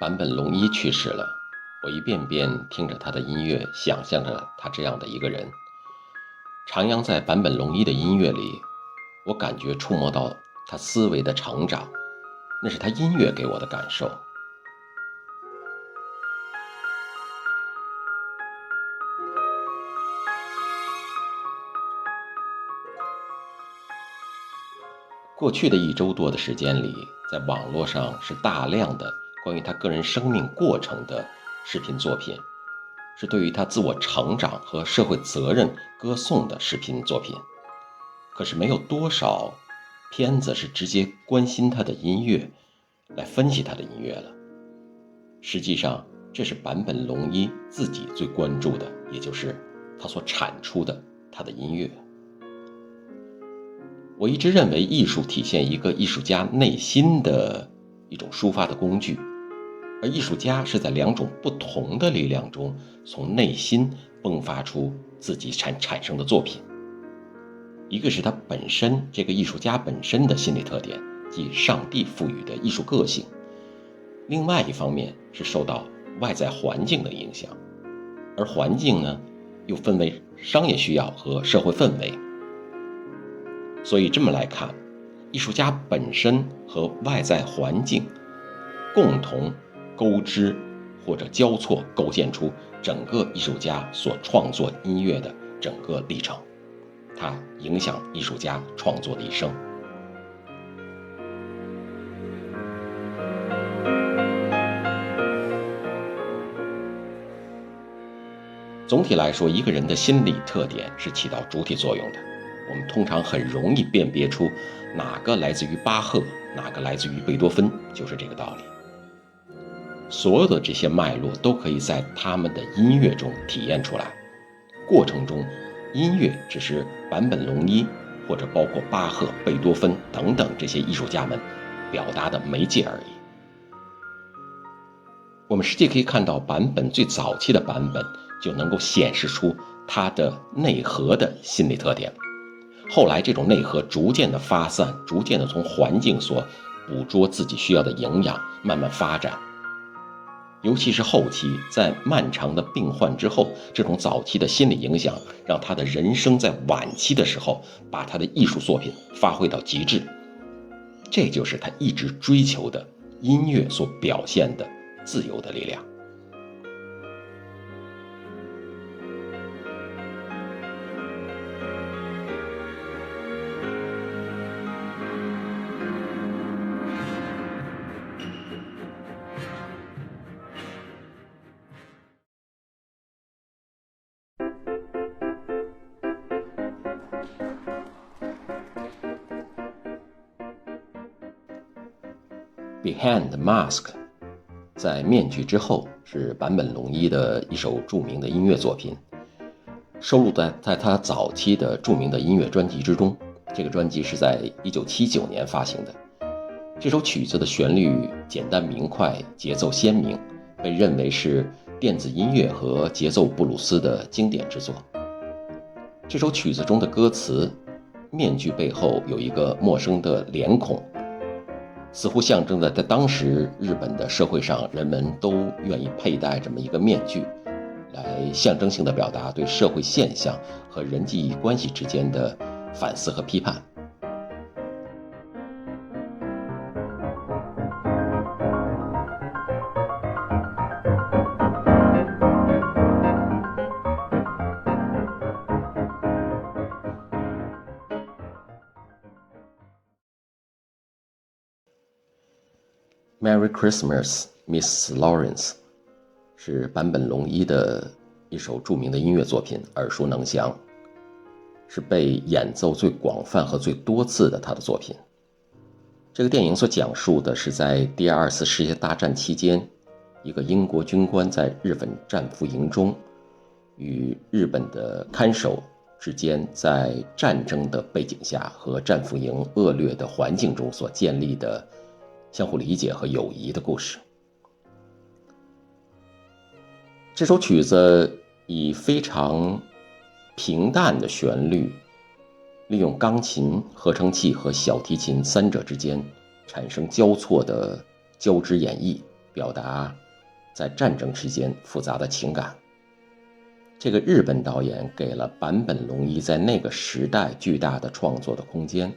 坂本龙一去世了，我一遍遍听着他的音乐，想象着他这样的一个人。徜徉在坂本龙一的音乐里，我感觉触摸到他思维的成长，那是他音乐给我的感受。过去的1周多的时间里，在网络上是大量的关于他个人生命过程的视频作品，是对于他自我成长和社会责任歌颂的视频作品。可是没有多少片子是直接关心他的音乐，来分析他的音乐了。实际上，这是坂本龙一自己最关注的，也就是他所产出的他的音乐。我一直认为艺术体现一个艺术家内心的一种抒发的工具，而艺术家是在2种不同的力量中从内心迸发出自己产生的作品。一个是他本身，这个艺术家本身的心理特点，即上帝赋予的艺术个性；另外一方面是受到外在环境的影响，而环境呢，又分为商业需要和社会氛围。所以这么来看，艺术家本身和外在环境共同勾织或者交错构建出整个艺术家所创作音乐的整个历程，它影响艺术家创作的一生。总体来说，一个人的心理特点是起到主体作用的。我们通常很容易辨别出哪个来自于巴赫，哪个来自于贝多芬，就是这个道理。所有的这些脉络都可以在他们的音乐中体验出来，过程中音乐只是坂本龙一或者包括巴赫、贝多芬等等这些艺术家们表达的媒介而已。我们实际可以看到，坂本最早期的版本就能够显示出它的内核的心理特点。后来这种内核逐渐的发散，逐渐的从环境所捕捉自己需要的营养，慢慢发展。尤其是后期，在漫长的病患之后，这种早期的心理影响让他的人生在晚期的时候把他的艺术作品发挥到极致。这就是他一直追求的音乐所表现的自由的力量。Behind the Mask 在面具之后是坂本龙一的一首著名的音乐作品，收录在他早期的著名的音乐专辑之中。这个专辑是在1979年发行的。这首曲子的旋律简单明快，节奏鲜明，被认为是电子音乐和节奏布鲁斯的经典之作。这首曲子中的歌词，面具背后有一个陌生的脸孔，似乎象征着在当时日本的社会上，人们都愿意佩戴这么一个面具，来象征性地表达对社会现象和人际关系之间的反思和批判。Merry Christmas, Miss Lawrence 是坂本龙一的一首著名的音乐作品，耳熟能详，是被演奏最广泛和最多次的他的作品。这个电影所讲述的是在第2次世界大战期间，一个英国军官在日本战俘营中与日本的看守之间，在战争的背景下和战俘营恶劣的环境中所建立的相互理解和友谊的故事。这首曲子以非常平淡的旋律，利用钢琴、合成器和小提琴3者之间产生交错的交织演绎，表达在战争期间复杂的情感。这个日本导演给了坂本龙一在那个时代巨大的创作的空间，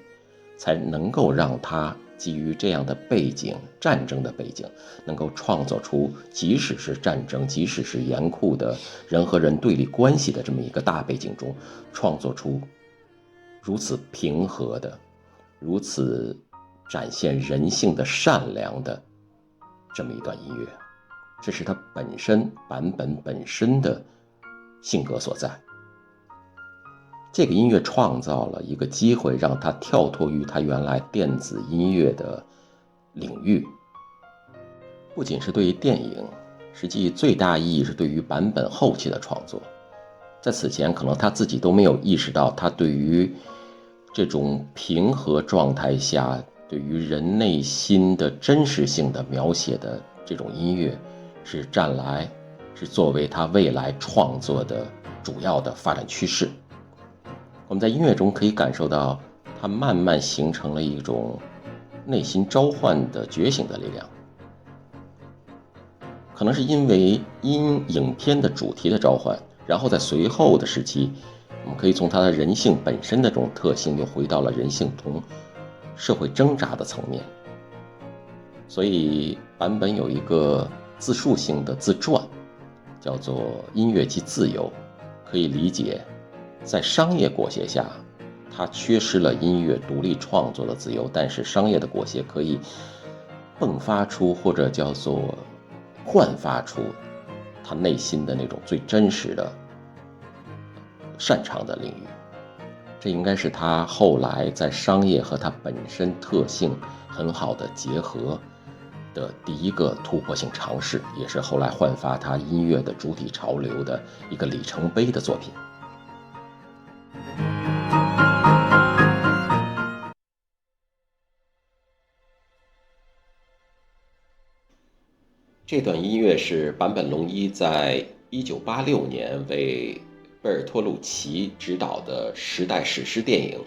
才能够让他基于这样的背景，战争的背景，能够创作出即使是战争，即使是严酷的人和人对立关系的这么一个大背景中，创作出如此平和的，如此展现人性的善良的这么一段音乐。这是他坂本本身的性格所在。这个音乐创造了一个机会，让他跳脱于他原来电子音乐的领域。不仅是对于电影，实际最大意义是对于坂本后期的创作。在此前，可能他自己都没有意识到，他对于这种平和状态下对于人内心的真实性的描写的这种音乐，是作为他未来创作的主要的发展趋势。我们在音乐中可以感受到，它慢慢形成了一种内心召唤的觉醒的力量。可能是因为影片的主题的召唤，然后在随后的时期，我们可以从它的人性本身的这种特性，又回到了人性同社会挣扎的层面。所以坂本有一个自述性的自传，叫做《音乐即自由》，可以理解在商业裹挟下，它缺失了音乐独立创作的自由，但是商业的裹挟可以迸发出或者叫做焕发出他内心的那种最真实的擅长的领域。这应该是他后来在商业和他本身特性很好的结合的第一个突破性尝试，也是后来焕发他音乐的主体潮流的一个里程碑的作品。这段音乐是坂本龙一在1986年为贝尔托鲁奇执导的时代史诗电影《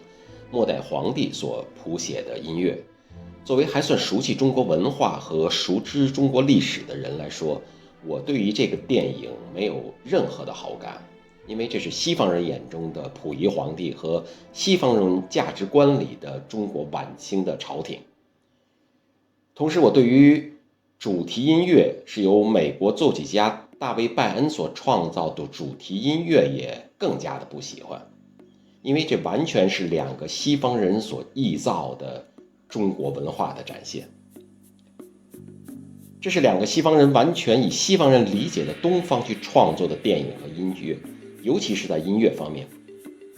末代皇帝》所谱写的音乐。作为还算熟悉中国文化和熟知中国历史的人来说，我对于这个电影没有任何的好感，因为这是西方人眼中的溥仪皇帝和西方人价值观里的中国晚清的朝廷。同时，我对于主题音乐是由美国作曲家大卫·拜恩所创造的主题音乐也更加的不喜欢，因为这完全是两个西方人所臆造的中国文化的展现。这是两个西方人完全以西方人理解的东方去创作的电影和音乐，尤其是在音乐方面。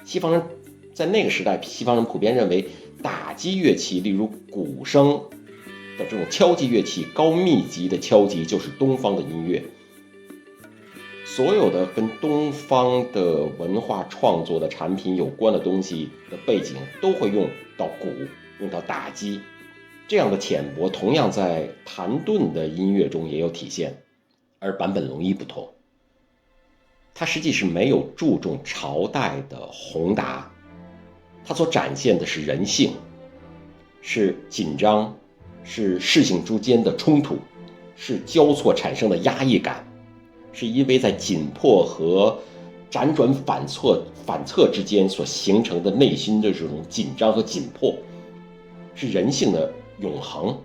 西方人在那个时代，西方人普遍认为打击乐器，例如鼓声的这种敲击乐器，高密集的敲击就是东方的音乐。所有的跟东方的文化创作的产品有关的东西的背景都会用到鼓，用到打击，这样的浅薄同样在谭盾的音乐中也有体现。而坂本龙一不同，他实际是没有注重朝代的宏达，他所展现的是人性，是紧张，是事情之间的冲突，是交错产生的压抑感，是因为在紧迫和辗转反侧之间所形成的内心的这种紧张和紧迫，是人性的永恒。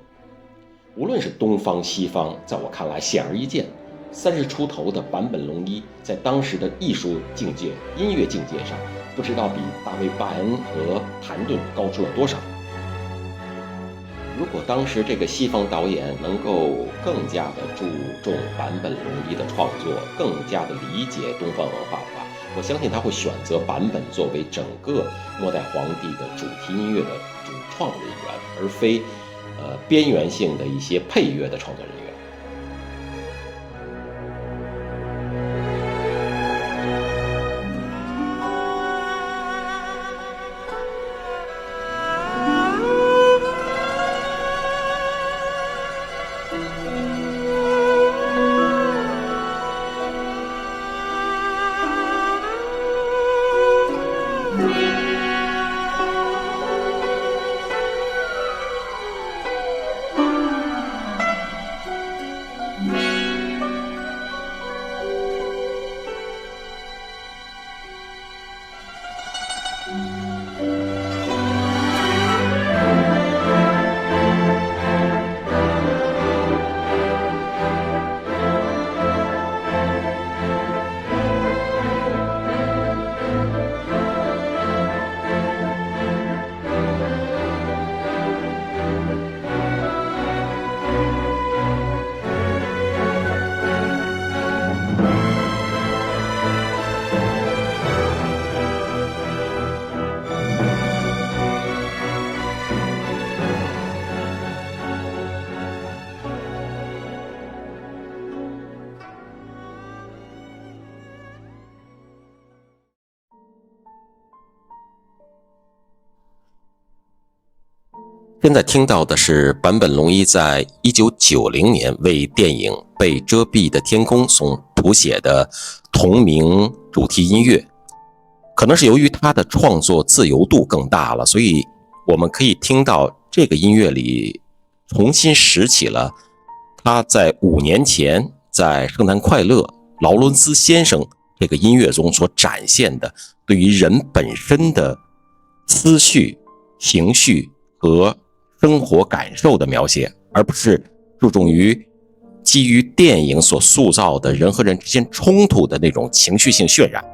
无论是东方西方，在我看来显而易见，30出头的坂本龙一在当时的艺术境界、音乐境界上，不知道比大卫·拜恩和谭盾高出了多少。如果当时这个西方导演能够更加的注重坂本龙一的创作，更加的理解东方文化的话，我相信他会选择坂本作为整个末代皇帝的主题音乐的主创人员，而非边缘性的一些配乐的创作人员。现在听到的是坂本龙一在1990年为电影《被遮蔽的天空》所谱写的同名主题音乐。可能是由于他的创作自由度更大了，所以我们可以听到这个音乐里重新拾起了他在5年前在《圣诞快乐，劳伦斯先生》这个音乐中所展现的对于人本身的思绪、情绪和生活感受的描写，而不是注重于基于电影所塑造的人和人之间冲突的那种情绪性渲染。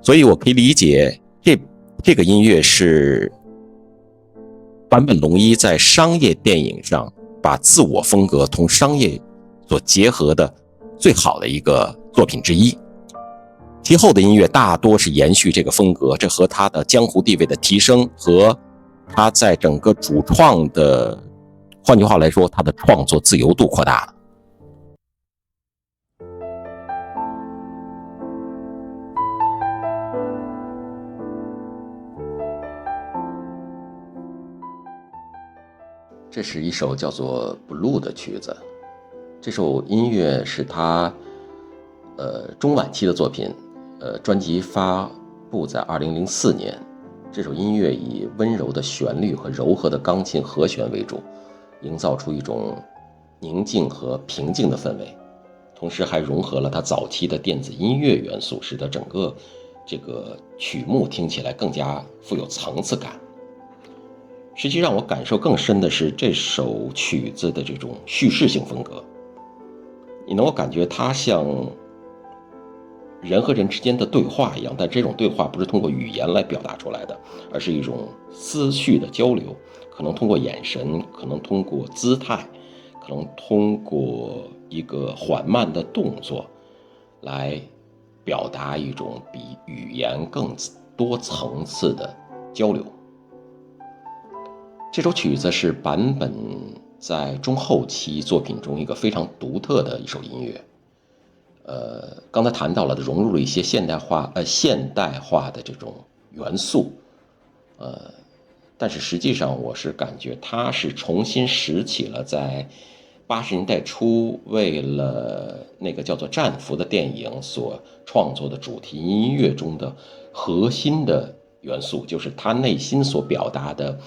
所以我可以理解这个音乐是坂本龙一在商业电影上把自我风格同商业所结合的最好的一个作品之一。其后的音乐大多是延续这个风格，这和他的江湖地位的提升和他在整个主创的，换句话来说，他的创作自由度扩大了。这是一首叫做《Blue》的曲子，这首音乐是他中晚期的作品，专辑发布在2004年。这首音乐以温柔的旋律和柔和的钢琴和弦为主，营造出一种宁静和平静的氛围，同时还融合了他早期的电子音乐元素，使得整个这个曲目听起来更加富有层次感。实际让我感受更深的是这首曲子的这种叙事性风格，你能够感觉它像人和人之间的对话一样，但这种对话不是通过语言来表达出来的，而是一种思绪的交流，可能通过眼神，可能通过姿态，可能通过一个缓慢的动作来表达一种比语言更多层次的交流。这首曲子是坂本在中后期作品中一个非常独特的一首音乐。刚才谈到了融入了一些现代化的这种元素，但是实际上我是感觉它是重新拾起了在80年代初为了那个叫做《战俘》的电影所创作的主题音乐中的核心的元素，就是他内心所表达的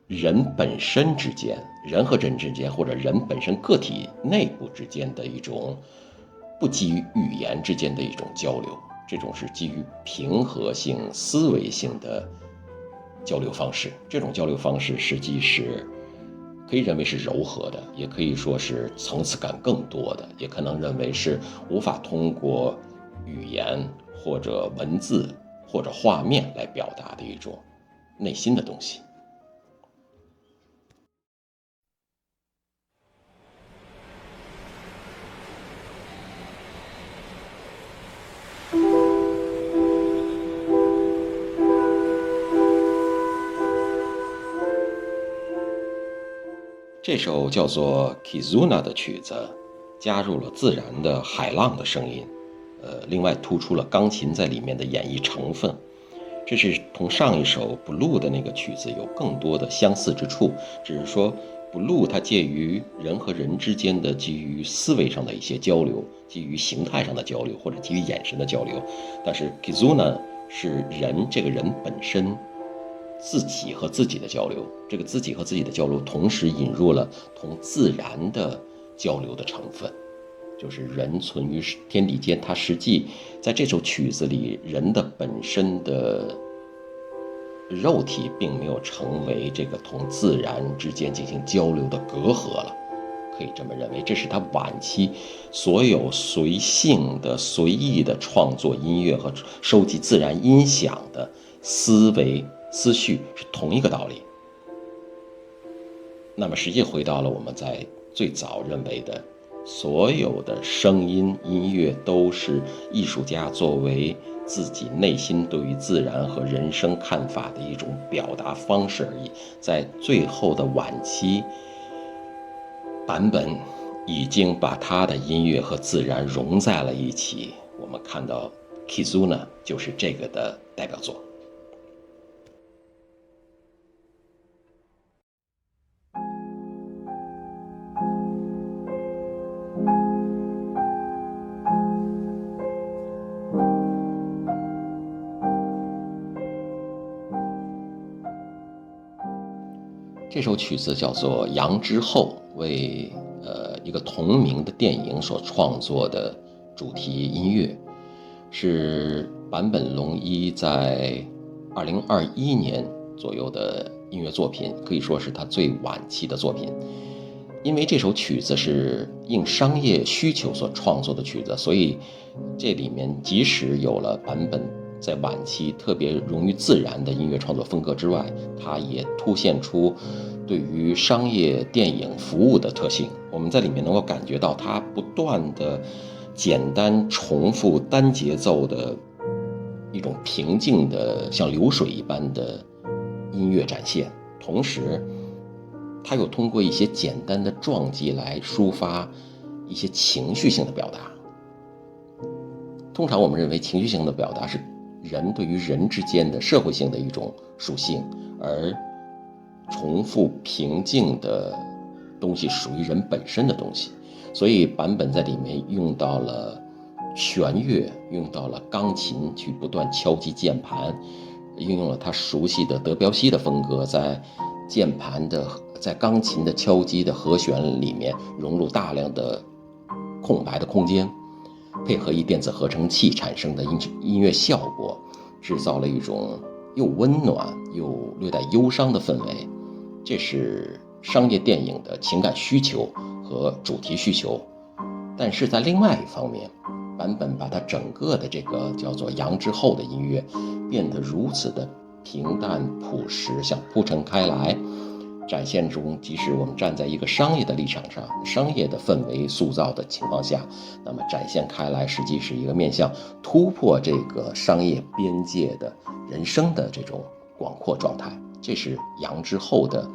人本身之间，人和人之间，或者人本身个体内部之间的一种不基于语言之间的一种交流，这种是基于平和性、思维性的交流方式。这种交流方式实际是可以认为是柔和的，也可以说是层次感更多的，也可能认为是无法通过语言或者文字或者画面来表达的一种内心的东西。这首叫做 Kizuna 的曲子加入了自然的海浪的声音，另外突出了钢琴在里面的演绎成分，这是同上一首 Blue 的那个曲子有更多的相似之处，只是说 Blue 它介于人和人之间的基于思维上的一些交流，基于形态上的交流，或者基于眼神的交流，但是 Kizuna 是这个人本身自己和自己的交流，这个自己和自己的交流同时引入了同自然的交流的成分，就是人存于天地间，它实际在这首曲子里，人的本身的肉体并没有成为这个同自然之间进行交流的隔阂了，可以这么认为，这是他晚期所有随性的随意的创作音乐和收集自然音响的思维思绪是同一个道理。那么实际回到了我们在最早认为的所有的声音音乐都是艺术家作为自己内心对于自然和人生看法的一种表达方式而已。在最后的晚期，坂本已经把他的音乐和自然融在了一起，我们看到 Kizuna 就是这个的代表作。这首曲子叫做《羊之后》，为一个同名的电影所创作的主题音乐，是坂本龙一在2021年左右的音乐作品，可以说是他最晚期的作品。因为这首曲子是应商业需求所创作的曲子，所以这里面即使有了坂本在晚期特别融于自然的音乐创作风格之外，它也凸显出对于商业电影服务的特性。我们在里面能够感觉到它不断的简单重复单节奏的一种平静的像流水一般的音乐展现，同时他又通过一些简单的撞击来抒发一些情绪性的表达。通常我们认为情绪性的表达是人对于人之间的社会性的一种属性，而重复平静的东西属于人本身的东西。所以坂本在里面用到了弦乐，用到了钢琴去不断敲击键盘，运用了他熟悉的德彪西的风格，在钢琴的敲击的和弦里面融入大量的空白的空间，配合以电子合成器产生的音乐效果，制造了一种又温暖又略带忧伤的氛围。这是商业电影的情感需求和主题需求。但是在另外一方面，坂本把它整个的这个叫做羊之后的音乐变得如此的平淡朴实，想铺陈开来，展现中即使我们站在一个商业的立场上，商业的氛围塑造的情况下，那么展现开来实际是一个面向突破这个商业边界的人生的这种广阔状态。这是羊之后的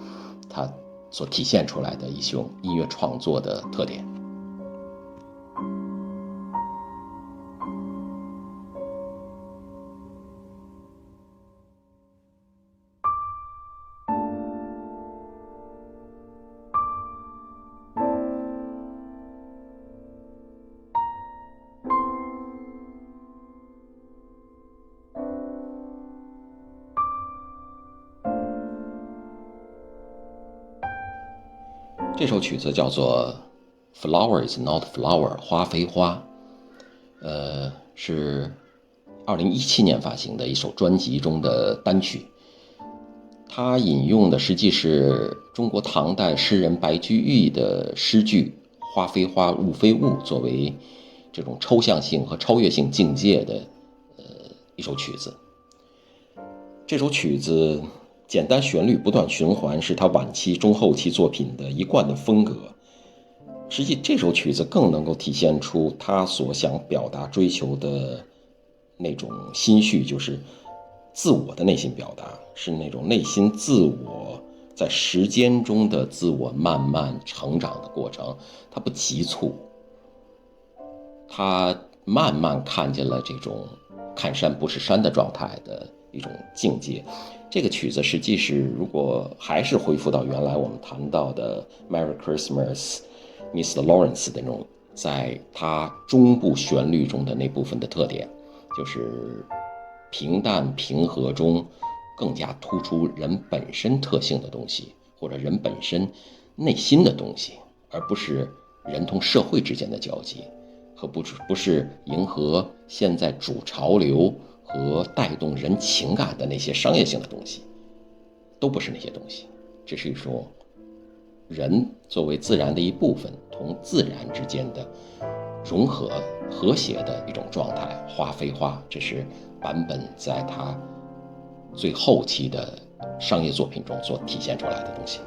它所体现出来的一种音乐创作的特点。这首曲子叫做 Flower is not flower， 花非花，是2017年发行的一首专辑中的单曲。它引用的实际是中国唐代诗人白居易的诗句花非花雾非雾，作为这种抽象性和超越性境界的一首曲子。这首曲子简单旋律不断循环，是他晚期中后期作品的一贯的风格。实际这首曲子更能够体现出他所想表达追求的那种心绪，就是自我的内心表达，是那种内心自我在时间中的自我慢慢成长的过程。他不急促，他慢慢看见了这种看山不是山的状态的一种境界。这个曲子实际是，如果还是恢复到原来我们谈到的 Merry Christmas、Mr. Lawrence 的那种，在它中部旋律中的那部分的特点，就是平淡平和中更加突出人本身特性的东西，或者人本身内心的东西，而不是人同社会之间的交集，和不是迎合现在主潮流和带动人情感的那些商业性的东西，都不是那些东西。这是一种人作为自然的一部分，同自然之间的融合和谐的一种状态。花非花，这是坂本在他最后期的商业作品中所体现出来的东西。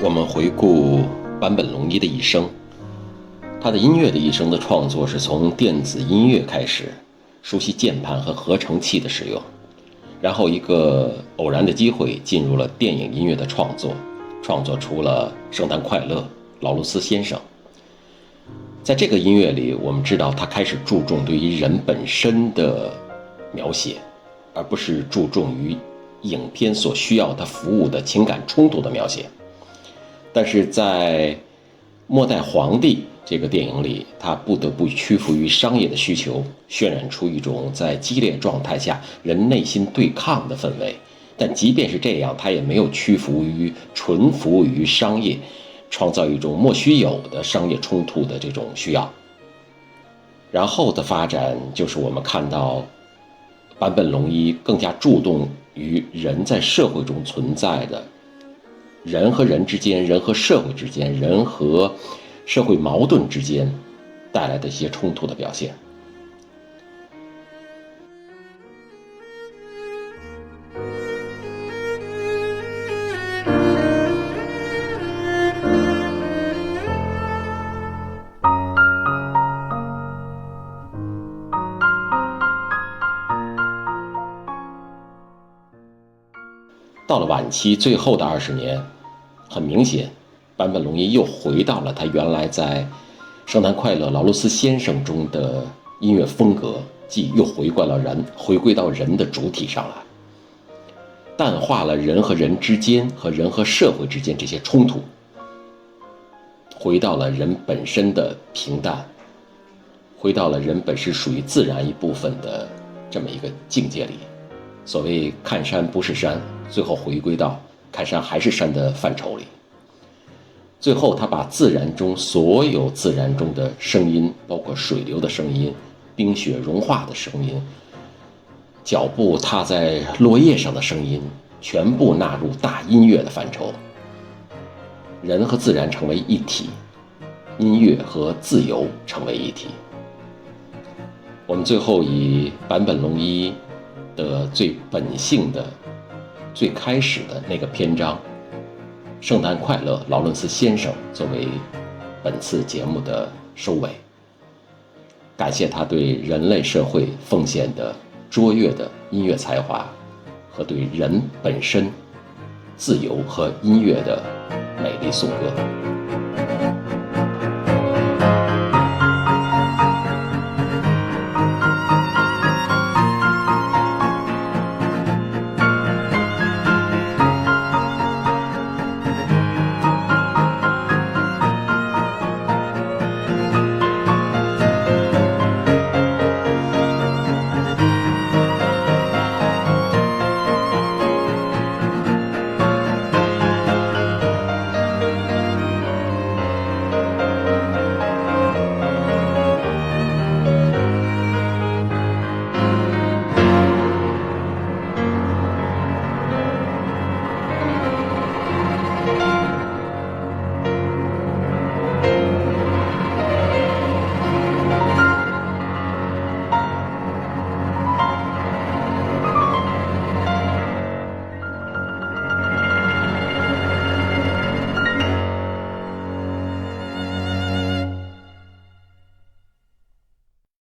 我们回顾坂本龙一的一生，他的音乐的一生的创作是从电子音乐开始，熟悉键盘和合成器的使用，然后一个偶然的机会进入了电影音乐的创作，创作出了《圣诞快乐》、劳伦斯先生。在这个音乐里，我们知道他开始注重对于人本身的描写，而不是注重于影片所需要他服务的情感冲突的描写。但是在《末代皇帝》这个电影里，他不得不屈服于商业的需求，渲染出一种在激烈状态下人内心对抗的氛围。但即便是这样，他也没有屈服于纯服务于商业，创造一种莫须有的商业冲突的这种需要。然后的发展就是我们看到坂本龙一更加注重于人在社会中存在的人和人之间、人和社会之间、人和社会矛盾之间带来的一些冲突的表现。到了晚期最后的20年，很明显坂本龙一又回到了他原来在《圣诞快乐》、劳伦斯先生中的音乐风格，即又回归到人的主体上来，淡化了人和人之间和人和社会之间这些冲突，回到了人本身的平淡，回到了人本身属于自然一部分的这么一个境界里。所谓看山不是山，最后回归到看山还是山的范畴里。最后他把自然中所有自然中的声音，包括水流的声音、冰雪融化的声音、脚步踏在落叶上的声音，全部纳入大音乐的范畴。人和自然成为一体，音乐和自由成为一体。我们最后以坂本龙一的最本性的最开始的那个篇章《圣诞快乐，劳伦斯先生》作为本次节目的收尾。感谢他对人类社会奉献的卓越的音乐才华和对人本身自由和音乐的美丽颂歌。